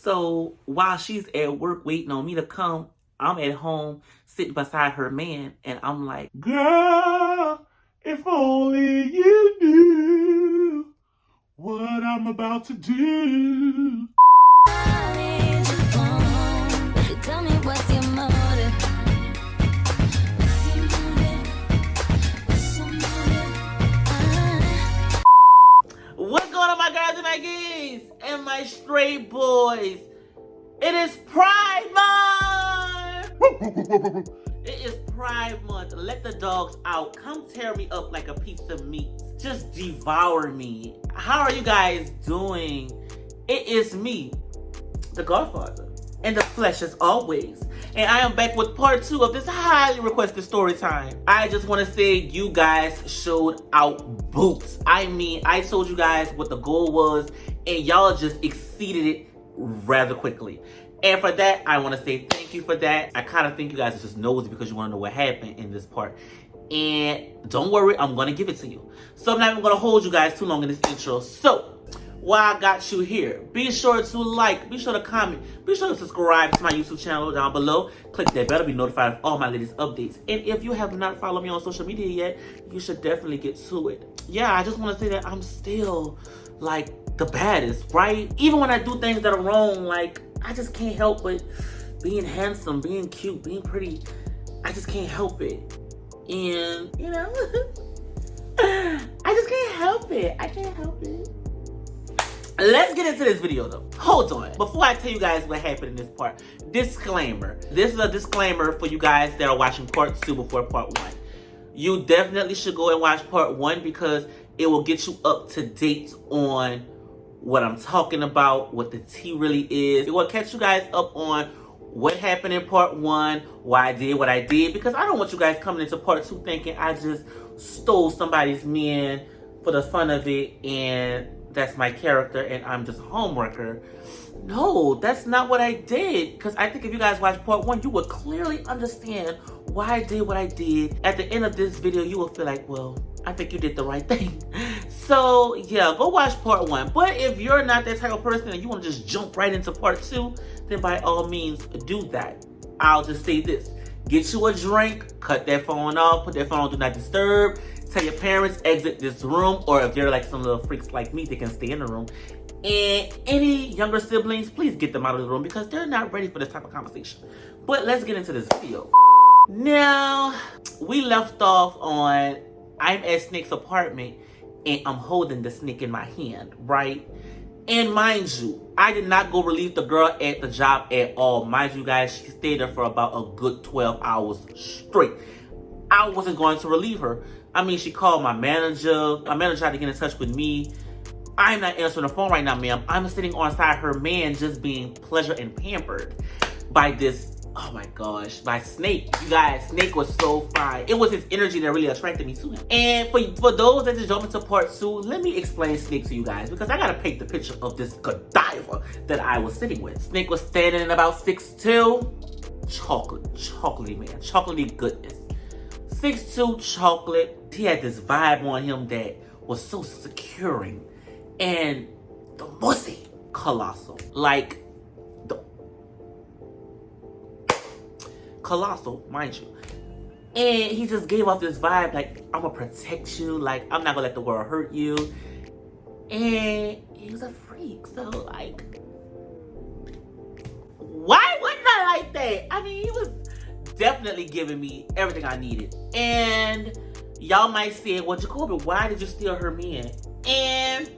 So while she's at work waiting on me to come, I'm at home sitting beside her man, and I'm like, girl, if only you knew what I'm about to do. Tell me what's your motive? what's going on, my guys and my gays and my straight boys? It is Pride Month! It is Pride Month. Let the dogs out. Come tear me up like a piece of meat. Just devour me. How are you guys doing? It is me, the Godfather, and the flesh as always. And I am back with part 2 of this highly requested story time. I just want to say you guys showed out boots. I mean, I told you guys what the goal was, and y'all just exceeded it rather quickly. And for that, I want to say thank you for that. I kind of think you guys are just nosy because you want to know what happened in this part. And don't worry, I'm going to give it to you. So I'm not even going to hold you guys too long in this intro. So, while I got you here, be sure to like, be sure to comment, be sure to subscribe to my YouTube channel down below. Click that bell to be notified of all my latest updates. And if you have not followed me on social media yet, you should definitely get to it. Yeah, I just want to say that I'm still, like, the baddest, right? Even when I do things that are wrong, like, I just can't help but being handsome, being cute, being pretty. I just can't help it. And, you know, I just can't help it. I can't help it. Let's get into this video though. Hold on. Before I tell you guys what happened in this part, disclaimer. This is a disclaimer for you guys that are watching part 2 before part 1. You definitely should go and watch part 1 because it will get you up to date on what I'm talking about, what the tea really is. It will catch you guys up on what happened in part 1, why I did what I did, because I don't want you guys coming into part 2 thinking I just stole somebody's man for the fun of it and that's my character and I'm just a homeworker. No, that's not what I did. Because I think if you guys watch part 1, you will clearly understand why I did what I did. At the end of this video, you will feel like, well, I think you did the right thing. So yeah, go watch part 1. But if you're not that type of person and you want to just jump right into part 2, then by all means do that. I'll just say this. Get you a drink, cut that phone off, put that phone on Do Not Disturb. Tell your parents exit this room, or if they're like some little freaks like me, they can stay in the room. And any younger siblings, please get them out of the room because they're not ready for this type of conversation. But let's get into this video. Now, we left off on I'm at Snake's apartment and I'm holding the snake in my hand, right? And mind you, I did not go relieve the girl at the job at all. Mind you guys, she stayed there for about a good 12 hours straight. I wasn't going to relieve her. I mean, she called my manager. My manager tried to get in touch with me. I'm not answering the phone right now, ma'am. I'm sitting on side her man just being pleasured and pampered by this, oh my gosh, by Snake. You guys, Snake was so fine. It was his energy that really attracted me to him. And for those that just jump into part 2, let me explain Snake to you guys because I gotta paint the picture of this Godiva that I was sitting with. Snake was standing at about 6'2", chocolatey man, chocolatey goodness. 6'2", chocolate. He had this vibe on him that was so securing and the mussy colossal. Like the colossal, mind you. And he just gave off this vibe like, I'm gonna protect you, like I'm not gonna let the world hurt you. And he was a freak, so like, why wouldn't I like that? I mean, he was definitely giving me everything I needed. And y'all might say, well, Jacoby, why did you steal her man? And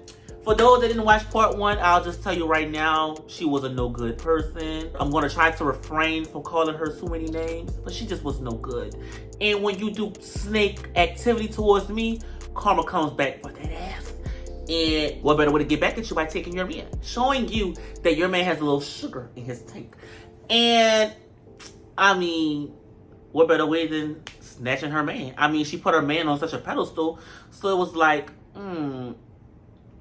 for those that didn't watch part 1, I'll just tell you right now, she was a no good person. I'm gonna try to refrain from calling her too many names, but she just was no good. And when you do snake activity towards me, karma comes back for that ass. And what better way to get back at you by taking your man? Showing you that your man has a little sugar in his tank. And I mean, what better way than snatching her man? I mean, she put her man on such a pedestal, so it was like,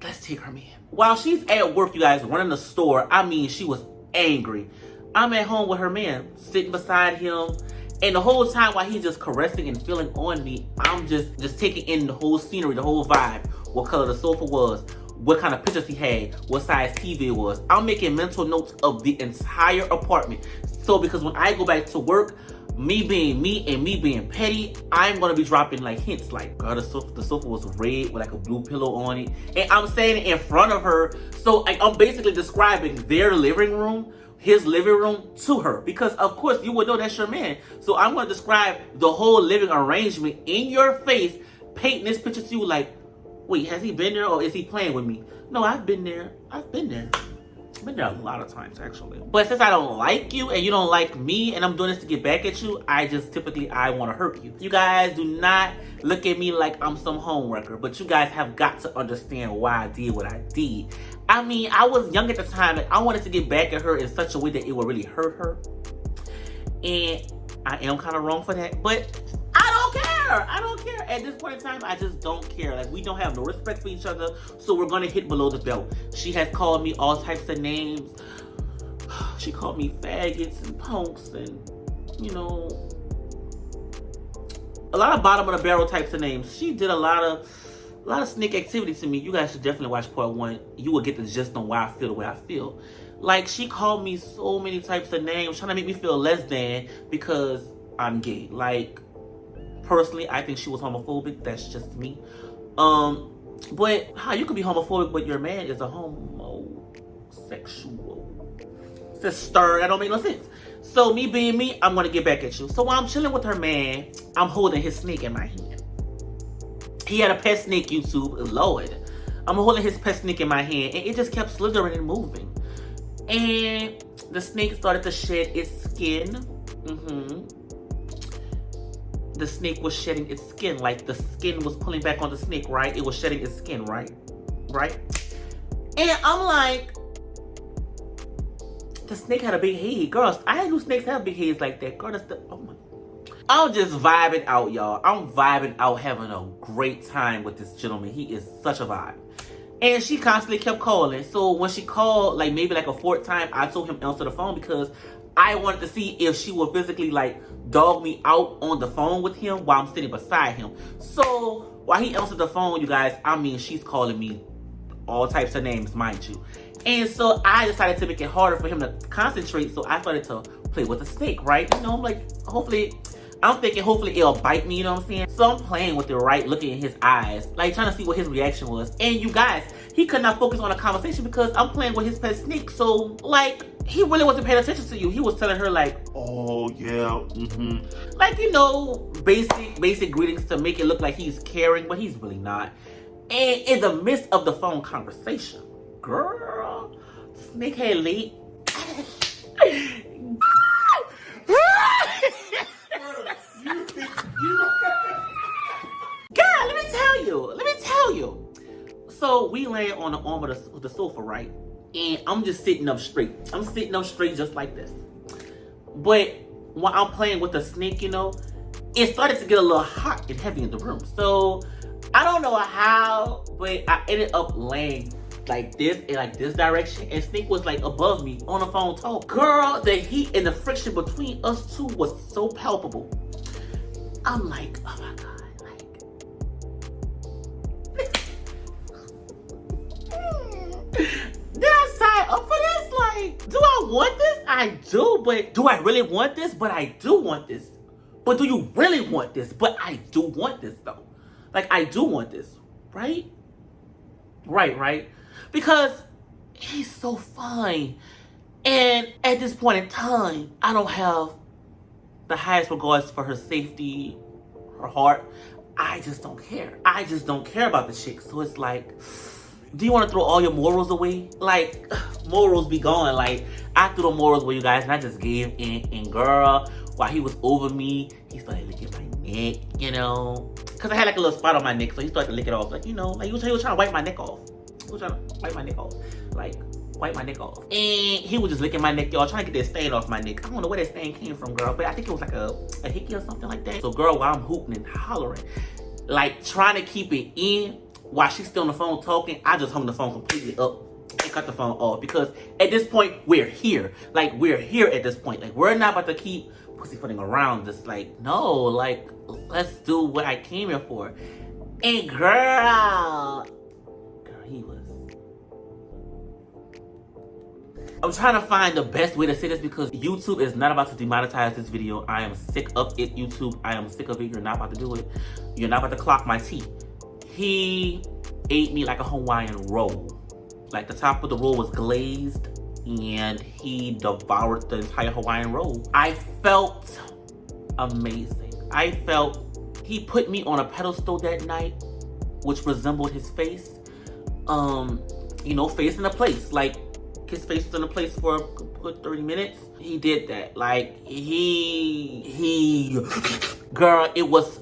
let's take her man. While she's at work, you guys, running the store, I mean, she was angry. I'm at home with her man, sitting beside him, and the whole time while he's just caressing and feeling on me, I'm just taking in the whole scenery, the whole vibe, what color the sofa was, what kind of pictures he had, what size TV it was. I'm making mental notes of the entire apartment. So because when I go back to work, me being me and me being petty, I'm gonna be dropping like hints like, girl, the sofa was red with like a blue pillow on it. And I'm saying it in front of her. So like, I'm basically describing their living room, his living room to her. Because of course you would know that's your man. So I'm gonna describe the whole living arrangement in your face, painting this picture to you like, wait, has he been there or is he playing with me? No, I've been there. I've been there a lot of times actually. But since I don't like you and you don't like me and I'm doing this to get back at you, I want to hurt you. You guys do not look at me like I'm some homewrecker, but you guys have got to understand why I did what I did. I mean, I was young at the time and I wanted to get back at her in such a way that it would really hurt her. And I am kind of wrong for that, but I don't care. At this point in time, I just don't care. Like, we don't have no respect for each other, so we're gonna hit below the belt. She has called me all types of names. She called me faggots and punks and, you know, a lot of bottom of the barrel types of names. She did a lot of snake activity to me. You guys should definitely watch part 1. You will get the gist on why I feel the way I feel. Like, she called me so many types of names, trying to make me feel less than because I'm gay. Like, personally, I think she was homophobic. That's just me. But how you could be homophobic but your man is a homosexual sister? That don't make no sense. So me being me, I'm gonna get back at you. So while I'm chilling with her man, I'm holding his snake in my hand. He had a pet snake, YouTube. Lord. I'm holding his pet snake in my hand and it just kept slithering and moving. And the snake started to shed its skin. The snake was shedding its skin, like the skin was pulling back on the snake, right? It was shedding its skin, right? And I'm like, the snake had a big head. Girls, I knew snakes have big heads like that. Girl, oh my. I'm just vibing out, y'all. I'm vibing out, having a great time with this gentleman. He is such a vibe. And she constantly kept calling. So when she called, like maybe like a 4th time, I told him answer the phone because I wanted to see if she would physically like dog me out on the phone with him while I'm sitting beside him. So while he answered the phone, you guys, I mean, she's calling me all types of names, mind you. And so I decided to make it harder for him to concentrate. So I started to play with the snake, right? You know, like I'm thinking hopefully it'll bite me, you know what I'm saying? So I'm playing with it, right? Looking in his eyes, like trying to see what his reaction was. And you guys, he could not focus on a conversation because I'm playing with his pet snake. So like, he really wasn't paying attention to you. He was telling her like, oh yeah, like, you know, basic greetings to make it look like he's caring, but he's really not. And in the midst of the phone conversation, girl, snake had late. God, let me tell you. So we lay on the arm of the sofa, right? And I'm just sitting up straight. I'm sitting up straight just like this. But when I'm playing with the snake, you know, it started to get a little hot and heavy in the room. So I don't know how, but I ended up laying like this in like this direction, and snake was like above me on the phone talk. Girl, the heat and the friction between us two was so palpable. I'm like, oh my God, did I sign up for this? Like, do I want this? I do, but do I really want this? But I do want this. But do you really want this? But I do want this though. Like, I do want this, right? Right. Because he's so fine. And at this point in time, I don't have the highest regards for her safety, her heart. I just don't care. I just don't care about the chick. So it's like, do you want to throw all your morals away? Like, morals be gone. Like, I threw the morals away, you guys, and I just gave in. And girl, while he was over me, he started licking my neck, you know? Because I had like a little spot on my neck, so he started to lick it off. Like, you know, like he was trying to wipe my neck off. He was trying to wipe my neck off. Like, wipe my neck off. And he was just licking my neck, y'all, trying to get that stain off my neck. I don't know where that stain came from, girl, but I think it was like a hickey or something like that. So, girl, while I'm hooting and hollering, like trying to keep it in while she's still on the phone talking, I just hung the phone completely up and cut the phone off. Because at this point, we're here. Like, we're here at this point. Like, we're not about to keep pussyfooting around. Just like, no, like, let's do what I came here for. And girl, he was I'm trying to find the best way to say this because YouTube is not about to demonetize this video. I am sick of it, YouTube. I am sick of it. You're not about to do it. You're not about to clock my tea. He ate me like a Hawaiian roll. Like the top of the roll was glazed and he devoured the entire Hawaiian roll. I felt amazing. I felt he put me on a pedestal that night, which resembled his face. You know, face in a place. Like his face was in a place for a good 30 minutes. He did that. Like he girl, it was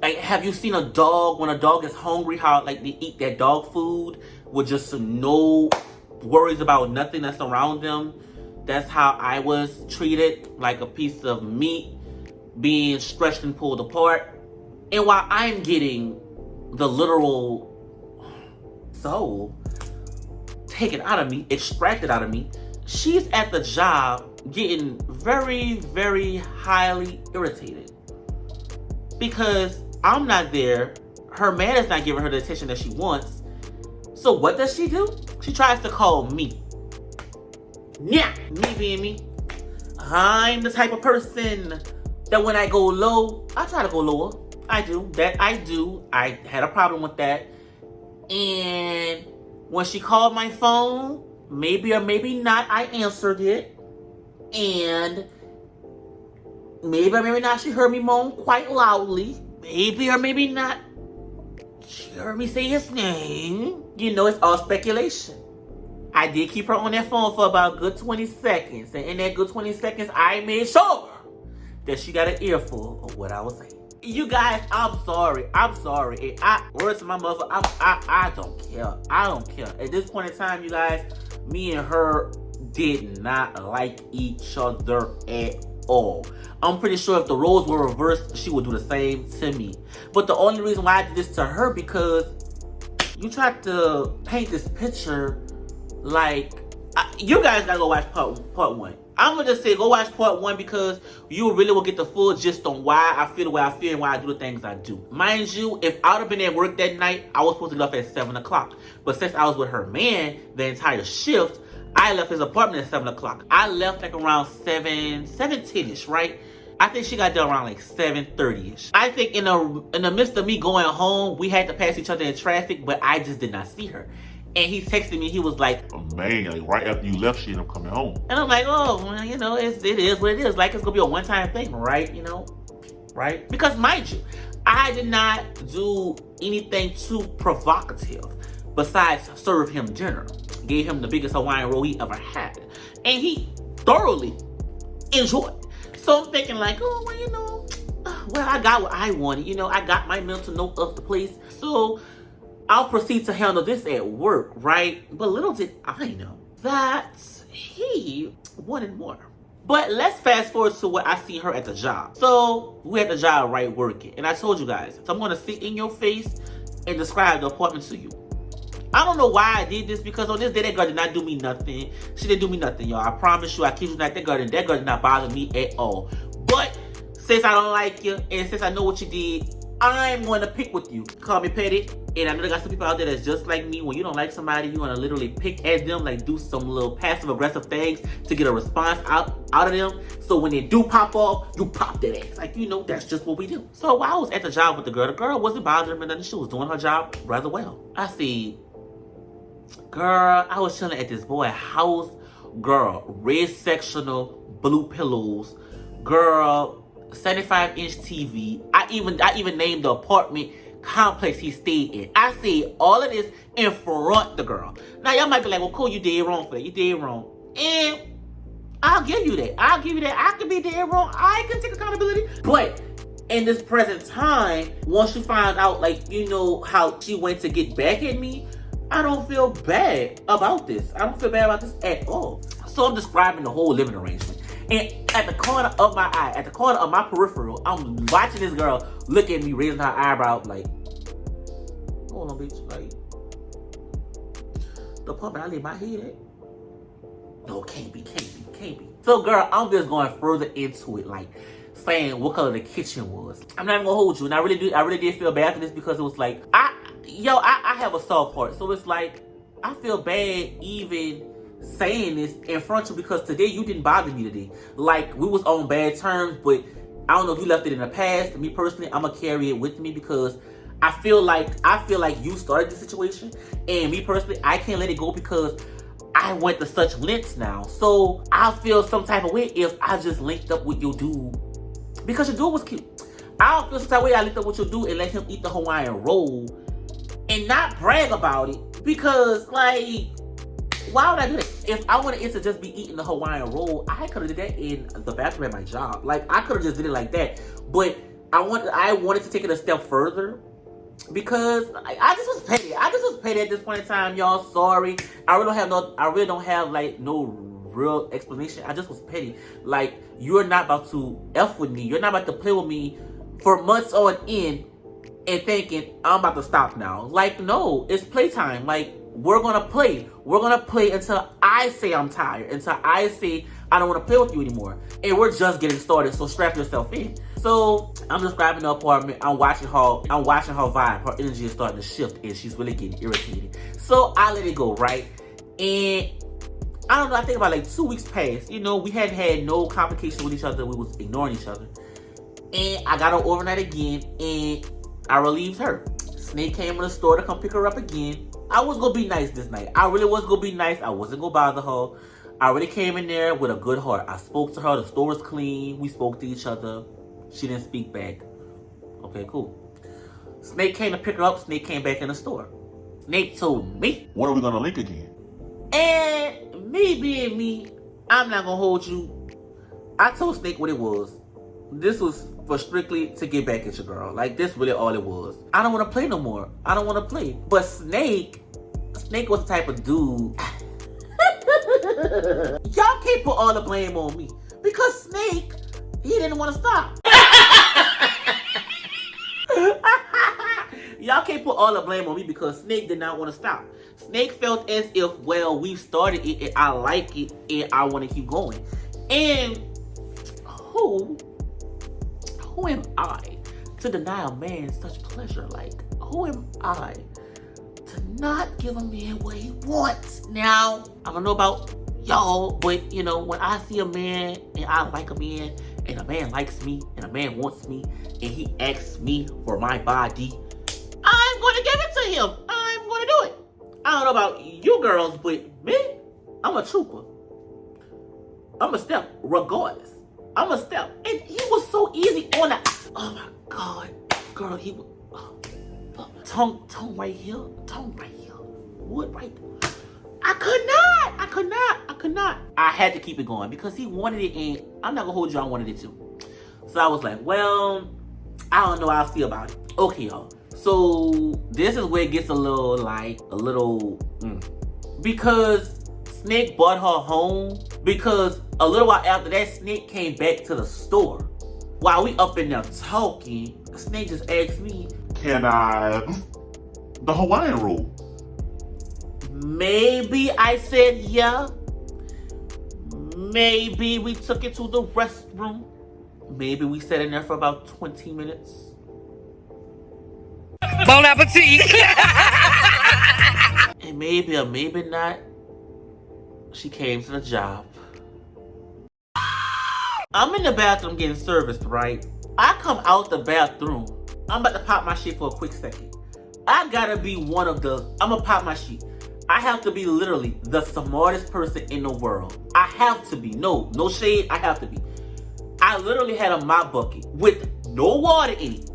like, have you seen a dog when a dog is hungry, how like they eat their dog food with just no worries about nothing that's around them? That's how I was treated, like a piece of meat being stretched and pulled apart. And while I'm getting the literal soul taken out of me, extracted out of me, she's at the job getting very, very highly irritated because I'm not there. Her man is not giving her the attention that she wants. So what does she do? She tries to call me. Yeah, me being me. I'm the type of person that when I go low, I try to go lower. I do. That I do. I had a problem with that. And when she called my phone, maybe or maybe not, I answered it. And maybe or maybe not, she heard me moan quite loudly. Maybe or maybe not, she heard me say his name. You know, it's all speculation. I did keep her on that phone for about a good 20 seconds. And in that good 20 seconds, I made sure that she got an earful of what I was saying. You guys, I'm sorry. I'm sorry. Words to my mother, I don't care. I don't care. At this point in time, you guys, me and her did not like each other at all. I'm pretty sure if the roles were reversed, she would do the same to me. But the only reason why I did this to her, because you tried to paint this picture like, you guys gotta go watch part one. I'm gonna just say go watch part one because you really will get the full gist on why I feel the way I feel and why I do the things I do. Mind you, if I would have been at work that night, I was supposed to leave at 7 o'clock. But since I was with her man the entire shift, I left his apartment at 7 o'clock. I left like around 7:10ish, right? I think she got there around like 7:30ish. I think in the midst of me going home, we had to pass each other in traffic, but I just did not see her. And he texted me, he was like, Oh man, like right after you left, she ended up coming home. and I'm like, oh, well, you know, it is what it is. Like, it's gonna be a one-time thing, right? You know, right? Because mind you, I did not do anything too provocative besides serve him dinner. Gave him the biggest Hawaiian roll he ever had. And he thoroughly enjoyed. So I'm thinking like, oh, well, you know, well, I got what I wanted. You know, I got my mental note of the place. So I'll proceed to handle this at work, right? But little did I know that he wanted more. But let's fast forward to what I see her at the job. So we at the job, right, working. And I told you guys, so I'm going to sit in your face and describe the apartment to you. I don't know why I did this, because on this day, that girl did not do me nothing. She didn't do me nothing, y'all. I promise you, I kid you not, that girl did not bother me at all. But since I don't like you, and since I know what you did, I'm going to pick with you. Call me petty. And I know there got some people out there that's just like me. When you don't like somebody, you want to literally pick at them, like do some little passive aggressive things to get a response out of them. So when they do pop off, you pop that ass. Like, you know, that's just what we do. So while I was at the job with the girl wasn't bothering me nothing. She was doing her job rather well. I see, girl, I was chilling at this boy's house. Girl, red sectional, blue pillows. Girl, 75-inch TV. I even named the apartment complex he stayed in. I said all of this in front of the girl. Now y'all might be like, well, cool, you did wrong for that. You did wrong. And I'll give you that. I can be dead wrong. I can take accountability. But in this present time, once you find out, like, you know, how she went to get back at me, I don't feel bad about this. I don't feel bad about this at all. So I'm describing the whole living arrangement. And at the corner of my eye, at the corner of my peripheral, I'm watching this girl look at me, raising her eyebrow, like, hold on, bitch. Like, the apartment I leave my head at? No, can't be. So, girl, I'm just going further into it, like, saying what color the kitchen was. I'm not even gonna hold you, and I really did feel bad for this, because it was like, I have a soft heart, so it's like, I feel bad even saying this in front of you because today you didn't bother me today. Like, we was on bad terms, but I don't know if you left it in the past. Me personally, I'm gonna carry it with me because I feel like you started the situation, and me personally, I can't let it go because I went to such lengths now. So I feel some type of way if I just linked up with your dude because your dude was cute. I don't feel some type of way I linked up with your dude and let him eat the Hawaiian roll and not brag about it because, like, why would I do that? If I wanted it to just be eating the Hawaiian roll, I could have did that in the bathroom at my job. Like, I could have just did it like that. But I wanted to take it a step further because I just was petty. I just was petty at this point in time, y'all. Sorry. I really don't have like no real explanation. I just was petty. Like, you're not about to F with me. You're not about to play with me for months on end and thinking I'm about to stop now. Like, no, it's playtime. Like, we're gonna play. We're gonna play until I say I'm tired, until I say I don't want to play with you anymore. And we're just getting started, so strap yourself in. So I'm describing the apartment. I'm watching her vibe. Her energy is starting to shift, and she's really getting irritated. So I let it go, right? And I don't know. I think about like 2 weeks passed. You know, we hadn't had no complication with each other. We was ignoring each other. And I got her overnight again, and I relieved her. Snake came in the store to come pick her up again. I was gonna be nice this night. I really was gonna be nice. I wasn't gonna bother her. I really came in there with a good heart. I spoke to her. The store was clean. We spoke to each other. She didn't speak back. Okay, cool. Snake came to pick her up. Snake came back in the store. Snake told me, when are we gonna link again? and me being me, I'm not gonna hold you. I told Snake what it was. This was for strictly to get back at your girl. Like, this really all it was. I don't want to play no more. I don't want to play. But Snake was the type of dude. Y'all can't put all the blame on me because Snake, he didn't want to stop. Y'all can't put all the blame on me because Snake did not want to stop. Snake felt as if, well, we started it and I like it and I want to keep going. And who am I to deny a man such pleasure? Like, who am I to not give a man what he wants? Now, I don't know about y'all, but you know, when I see a man and I like a man and a man likes me and a man wants me and he asks me for my body, I'm going to give it to him. I'm going to do it. I don't know about you girls, but me, I'm a trooper. I'm a step regardless. I'm a step. And he was so easy on that. Oh my God. Girl, he was... Tongue right here. Tongue right here. Wood right there. I could not. I had to keep it going because he wanted it and I'm not going to hold you. I wanted it too. So I was like, well, I don't know how I feel about it. Okay, y'all. So this is where it gets because Snake brought her home because a little while after that, Snake came back to the store. While we up in there talking, Snake just asked me, Can I... the Hawaiian roll? Maybe I said yeah. Maybe we took it to the restroom. Maybe we sat in there for about 20 minutes. Bon appetit! And maybe or maybe not, she came to the job. I'm in the bathroom getting serviced, right? I come out the bathroom. I'm about to pop my shit for a quick second. I gotta be one of the... I'm gonna pop my shit. I have to be literally the smartest person in the world. I have to be. No shade. I have to be. I literally had a mop bucket with no water in it.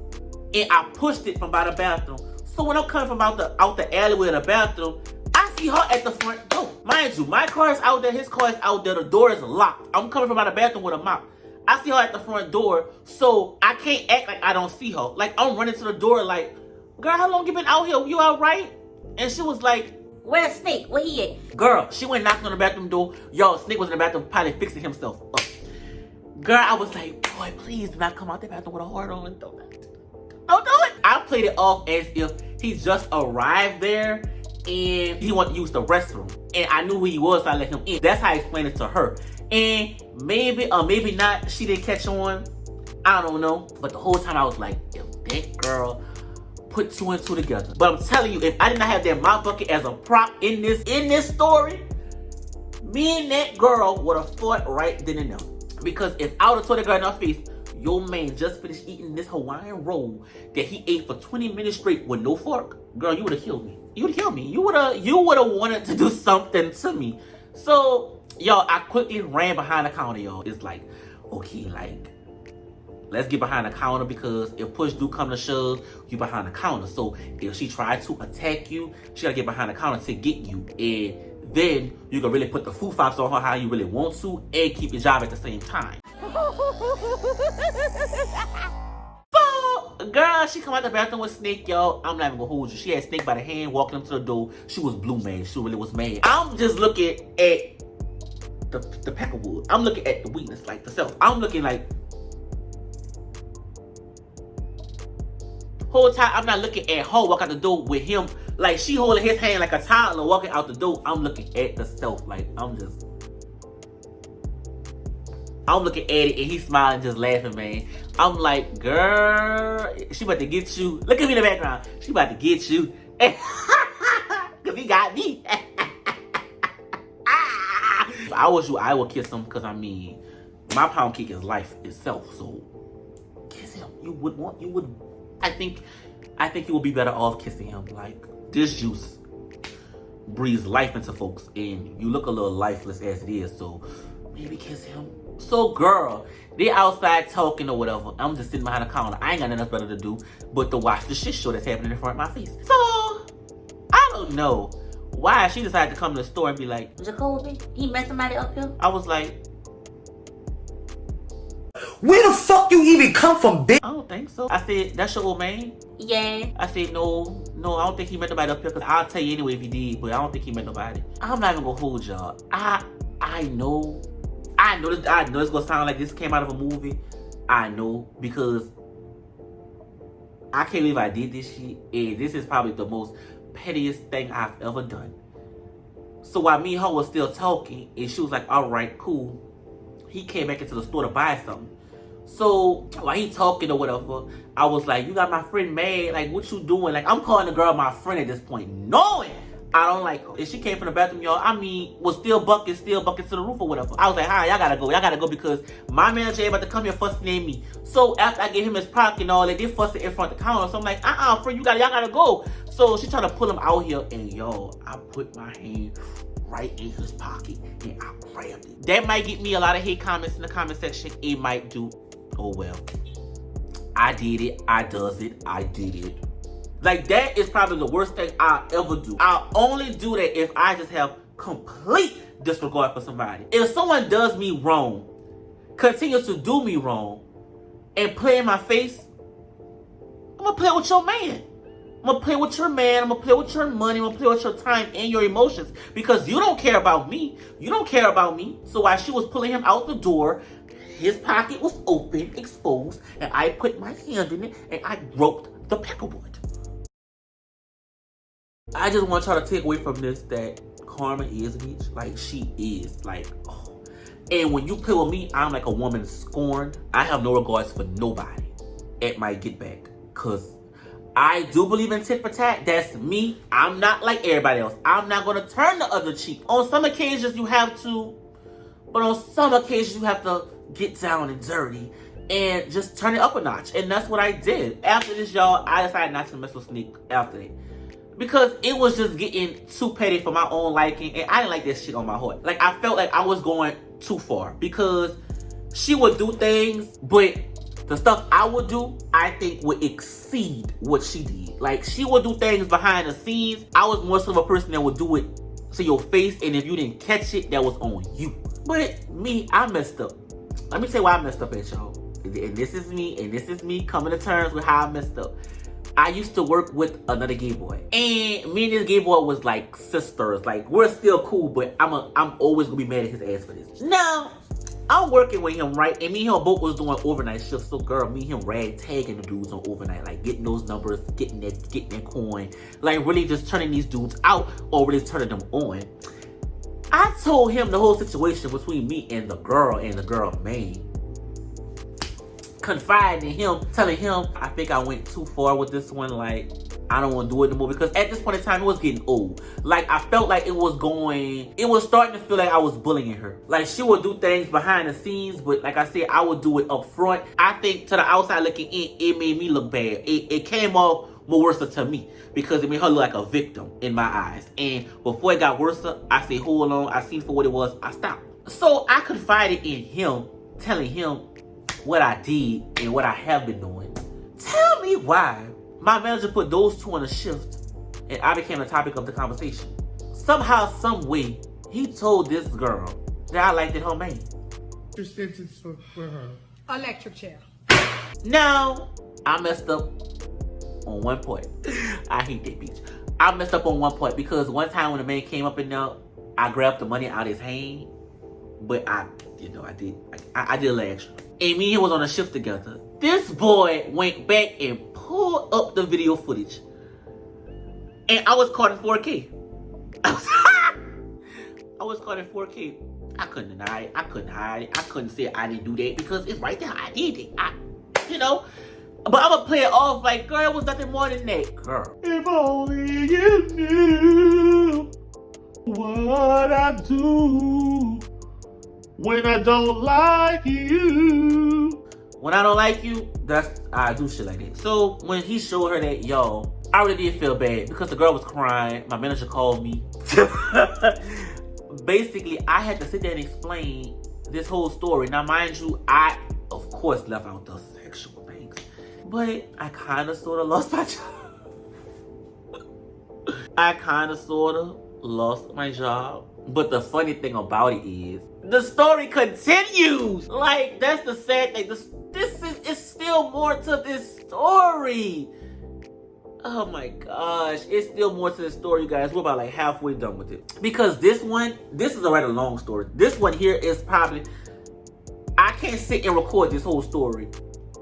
And I pushed it from by the bathroom. So when I'm coming from out the alleyway of the bathroom, I see her at the front door. Mind you, my car is out there, his car is out there, the door is locked. I'm coming from out the bathroom with a mop. I see her at the front door, so I can't act like I don't see her. Like, I'm running to the door like, girl, how long you been out here? You all right? And she was like, where's Snake? Where he at? Girl, she went knocking on the bathroom door. Y'all, Snake was in the bathroom probably fixing himself up. Girl, I was like, boy, please do not come out the bathroom with a heart on. Don't do it. I played it off as if he just arrived there and he wanted to use the restroom. And I knew who he was, so I let him in. That's how I explained it to her. And maybe or maybe not, she didn't catch on. I don't know. But the whole time I was like, if that girl put 2 and 2 together. But I'm telling you, if I did not have that mop bucket as a prop in this story, me and that girl would have fought right then and there. Because if I would have told that girl in her face, your man just finished eating this Hawaiian roll that he ate for 20 minutes straight with no fork, girl, you would have killed me. You would have killed me. You would have wanted to do something to me. So, y'all, I quickly ran behind the counter, y'all. It's like, okay, like, let's get behind the counter because if push do come to shove, you behind the counter. So if she tried to attack you, she gotta get behind the counter to get you. And then you can really put the food fox on her how you really want to and keep your job at the same time. So, girl, she come out the bathroom with Snake, y'all. I'm not even gonna hold you. She had Snake by the hand, walking up to the door. She was blue, man. She really was mad. I'm just looking at the peckerwood. I'm looking at the weakness, like the self. I'm looking like, whole time I'm not looking at her walk out the door with him, like she holding his hand like a toddler walking out the door. I'm looking at the self, like I'm looking at it and he's smiling, just laughing, man. I'm like, girl, she about to get you. Look at me in the background. She about to get you. Cause he got me. If I was you, I would kiss him because I mean, my pound cake is life itself. So kiss him. You would. I think you will be better off kissing him. Like, this juice breathes life into folks, and you look a little lifeless as it is, so maybe kiss him. So, girl, they outside talking or whatever. I'm just sitting behind the counter. I ain't got nothing else better to do but to watch the shit show that's happening in front of my face. So, I don't know why she decided to come to the store and be like, Jacoby, he met somebody up here? I was like, where the fuck you even come from, bitch? I don't think so. I said, that's your old man? Yeah. I said, no, I don't think he met nobody up here, because I'll tell you anyway if he did, but I don't think he met nobody. I'm not even gonna hold y'all. I know this gonna sound like this came out of a movie. I know, because I can't believe I did this shit, and this is probably the most pettiest thing I've ever done. So while me and her was still talking, and she was like, all right, cool, he came back into the store to buy something. So while he talking or whatever, I was like, you got my friend mad, like what you doing? Like, I'm calling the girl my friend at this point, knowing I don't like her. And she came from the bathroom, y'all, I mean, was still bucket to the roof or whatever. I was like, hi, y'all gotta go because my manager ain't about to come here fussing at me. So after I gave him his pocket and all, they did fussing in front of the counter. So I'm like, friend, y'all gotta go. So she tried to pull him out here, and yo, I put my hand right in his pocket and I grabbed it. That might get me a lot of hate comments in the comment section. It might do. Oh well. I did it. I did it. Like, that is probably the worst thing I'll ever do. I'll only do that if I just have complete disregard for somebody. If someone does me wrong, continues to do me wrong, and play in my face, I'm gonna play with your man. I'm gonna play with your man. I'm gonna play with your money. I'm gonna play with your time and your emotions. Because you don't care about me. You don't care about me. So while she was pulling him out the door, his pocket was open, exposed, and I put my hand in it and I groped the peckerwood. I just want y'all to take away from this that Karma is a bitch. Like, she is. Like, oh. And when you play with me, I'm like a woman scorned. I have no regards for nobody at my get back. Because I do believe in tit for tat. That's me. I'm not like everybody else. I'm not going to turn the other cheek. On some occasions, you have to. But on some occasions, you have to get down and dirty and just turn it up a notch. And that's what I did. After this, y'all, I decided not to mess with Sneak after that. Because it was just getting too petty for my own liking. And I didn't like that shit on my heart. Like, I felt like I was going too far. Because she would do things, but the stuff I would do, I think would exceed what she did. Like, she would do things behind the scenes. I was more so of a person that would do it to your face. And if you didn't catch it, that was on you. But me, I messed up. Let me tell you why I messed up at y'all. And this is me coming to terms with how I messed up. I used to work with another gay boy. And me and this gay boy was like sisters. Like, we're still cool, but I'm always gonna be mad at his ass for this. Now, I'm working with him, right? And me and him both was doing overnight shifts. So girl, me and him tagging the dudes on overnight. Like, getting those numbers, getting that coin. Like, really just turning these dudes out or really turning them on. I told him the whole situation between me and the girl man. Confiding in him, telling him, I think I went too far with this one. Like, I don't want to do it anymore because at this point in time, it was getting old. Like, I felt like it was starting to feel like I was bullying her. Like, she would do things behind the scenes, but like I said, I would do it up front. I think to the outside looking in, it made me look bad. It came off more worse to me because it made her look like a victim in my eyes. And before it got worse, I said, hold on, I seen for what it was, I stopped. So I confided in him, telling him what I did and what I have been doing. Tell me why my manager put those two on a shift and I became the topic of the conversation. Somehow, some way, he told this girl that I liked her man. Your sentence for her. Electric chair. Now, I messed up on one point. I hate that bitch. I messed up on one point because one time when the man came up in there, I grabbed the money out of his hand, but I did a little extra. And me and him was on a shift together. This boy went back and pulled up the video footage. And I was caught in 4K. I was caught in 4K. I couldn't deny it. I couldn't hide it. I couldn't say I didn't do that because it's right there. I did it. But I'm going to play it off like, girl, it was nothing more than that. Girl. If only you knew what I do when I don't like you. When I don't like you, I do shit like that. So when he showed her that, yo, I really did feel bad because the girl was crying. My manager called me. Basically, I had to sit there and explain this whole story. Now, mind you, I, of course, left out the sexual things. But I kind of sort of lost my job. But the funny thing about it is, the story continues. Like, that's the sad thing. It's still more to this story. Oh my gosh, it's still more to the story, you guys. We're about like halfway done with it. Because this is a rather long story. This one here is probably, I can't sit and record this whole story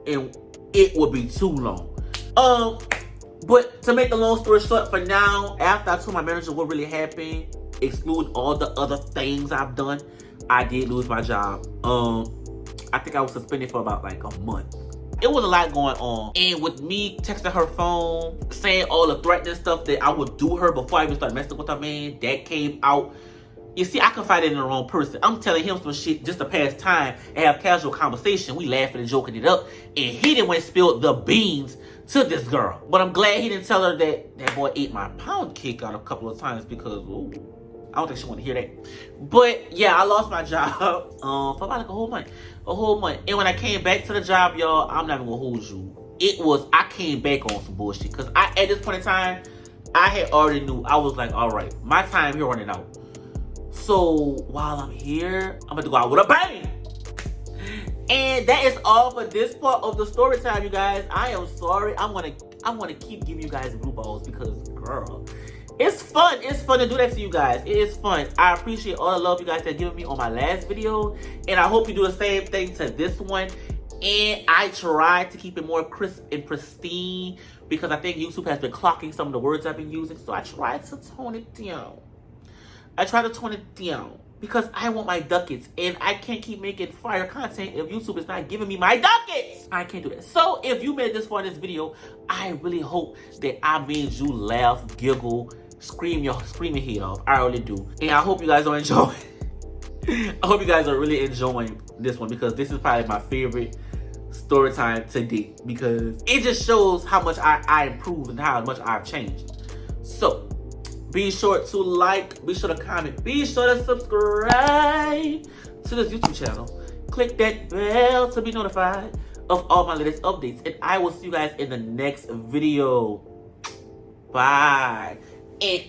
and it would be too long. But to make the long story short, for now, after I told my manager what really happened, exclude all the other things I've done, I did lose my job. I think I was suspended for about like a month. It was a lot going on. And with me texting her phone, saying all the threatening stuff that I would do her before I even started messing with her man, that came out. You see, I confided in the wrong person. I'm telling him some shit just to pass time and have casual conversation. We laughing and joking it up. And he didn't want to spill the beans to this girl. But I'm glad he didn't tell her that that boy ate my pound cake out a couple of times because, ooh, I don't think she want to hear that. But yeah, I lost my job for about like a whole month. And when I came back to the job, y'all, I'm not even gonna hold you. I came back on some bullshit. Because at this point in time, I had already knew. I was like, all right, my time here running out. So while I'm here, I'm about to go out with a bang. And that is all for this part of the story time, you guys. I am sorry. I'm gonna keep giving you guys blue balls because, girl, it's fun. It's fun to do that to you guys. It is fun. I appreciate all the love you guys have given me on my last video. And I hope you do the same thing to this one. And I tried to keep it more crisp and pristine because I think YouTube has been clocking some of the words I've been using. So I tried to tone it down. Because I want my ducats. And I can't keep making fire content if YouTube is not giving me my ducats. I can't do that. So if you made this far in this video, I really hope that I made you laugh, giggle, scream your head off. I really do. And I hope you guys are enjoying. I hope you guys are really enjoying this one because this is probably my favorite story time to date because it just shows how much I improved and how much I've changed. So be sure to like, be sure to comment, be sure to subscribe to this YouTube channel. Click that bell to be notified of all my latest updates. And I will see you guys in the next video. Bye. And